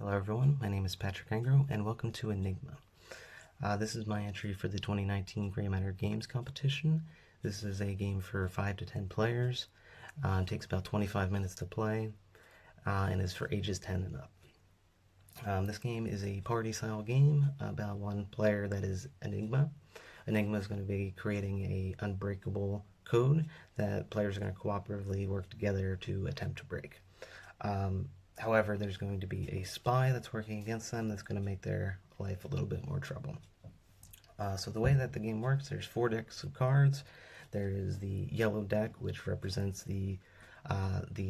Hello everyone, my name is Patrick Angro and welcome to Enigma. This is my entry for the 2019 Gray Matter Games competition. This is a game for 5 to 10 players. It takes about 25 minutes to play and is for ages 10 and up. This game is a party style game about one player that is Enigma. Enigma is going to be creating a unbreakable code that players are going to cooperatively work together to attempt to break. However, there's going to be a spy that's working against them that's going to make their life a little bit more trouble. So the way that the game works, there's 4 decks of cards. There is the yellow deck, which represents the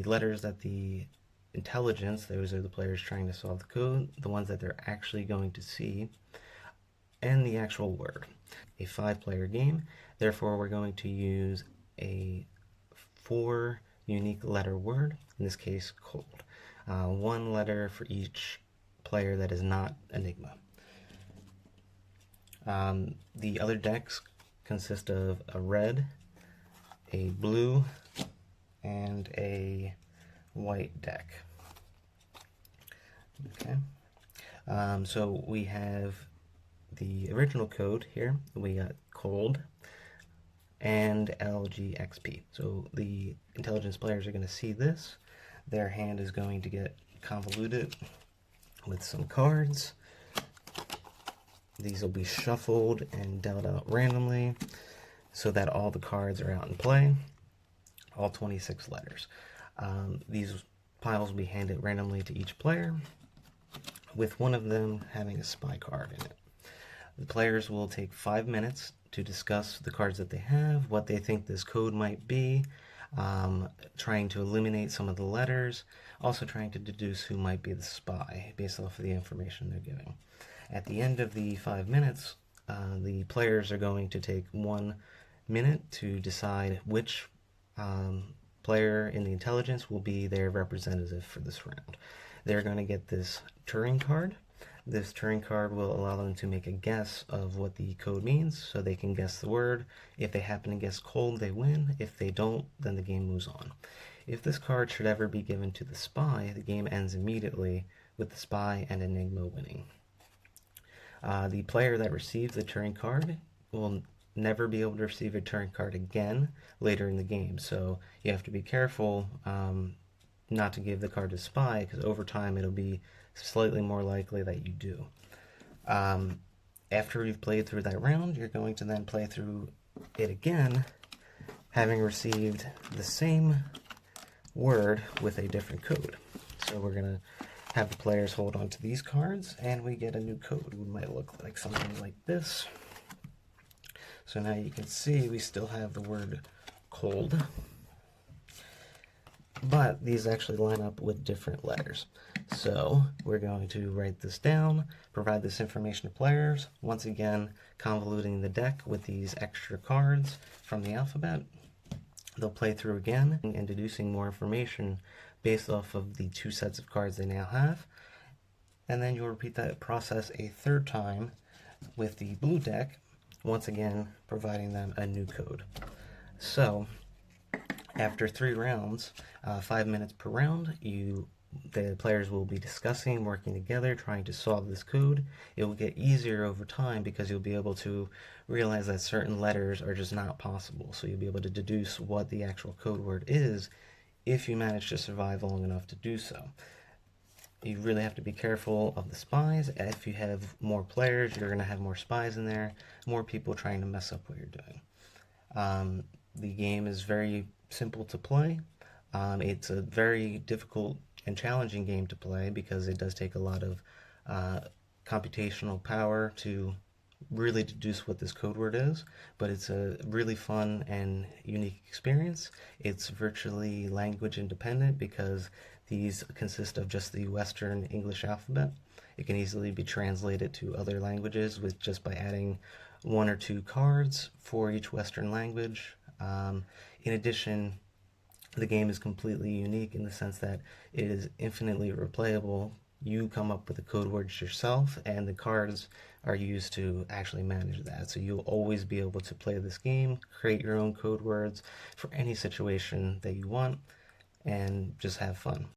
letters that the intelligence, those are the players trying to solve the code, the ones that they're actually going to see, and the actual word. A 5-player game, therefore we're going to use a 4 unique letter word, in this case cold. 1 letter for each player that is not Enigma. The other decks consist of a red, a blue, and a white deck. Okay. So we have the original code here. We got cold and LGXP. So the intelligence players are going to see this. Their hand is going to get convoluted with some cards. These will be shuffled and dealt out randomly so that all the cards are out in play, all 26 letters. These piles will be handed randomly to each player, with one of them having a spy card in it. The players will take 5 minutes to discuss the cards that they have, what they think this code might be, trying to eliminate some of the letters, also trying to deduce who might be the spy based off of the information they're giving. At the end of the 5 minutes, the players are going to take 1 minute to decide which player in the intelligence will be their representative for this round. They're going to get this Turing card. This Turing card will allow them to make a guess of what the code means, so they can guess the word. If they happen to guess cold, they win. If they don't, then the game moves on. If this card should ever be given to the spy, the game ends immediately with the spy and Enigma winning. The player that receives the Turing card will never be able to receive a Turing card again later in the game, so you have to be careful not to give the card to spy, because over time it'll be slightly more likely that you do. After you've played through that round, you're going to then play through it again, having received the same word with a different code. So we're going to have the players hold on to these cards, and we get a new code. It might look like something like this. So now you can see we still have the word cold, but these actually line up with different letters. So we're going to write this down, provide this information to players, once again convoluting the deck with these extra cards from the alphabet. They'll play through again and deducing more information based off of the 2 sets of cards they now have. And then you'll repeat that process a 3rd time with the blue deck, once again providing them a new code. So after 3 rounds, 5 minutes per round, the players will be discussing, working together, trying to solve this code. It will get easier over time because you'll be able to realize that certain letters are just not possible. So you'll be able to deduce what the actual code word is if you manage to survive long enough to do so. You really have to be careful of the spies. If you have more players, you're going to have more spies in there, more people trying to mess up what you're doing. The game is very simple to play. It's a very difficult and challenging game to play because it does take a lot of computational power to really deduce what this code word is, but it's a really fun and unique experience. It's virtually language independent because these consist of just the Western English alphabet. It can easily be translated to other languages with just by adding 1 or 2 cards for each Western language. In addition, the game is completely unique in the sense that it is infinitely replayable. You come up with the code words yourself, and the cards are used to actually manage that. So you'll always be able to play this game, create your own code words for any situation that you want, and just have fun.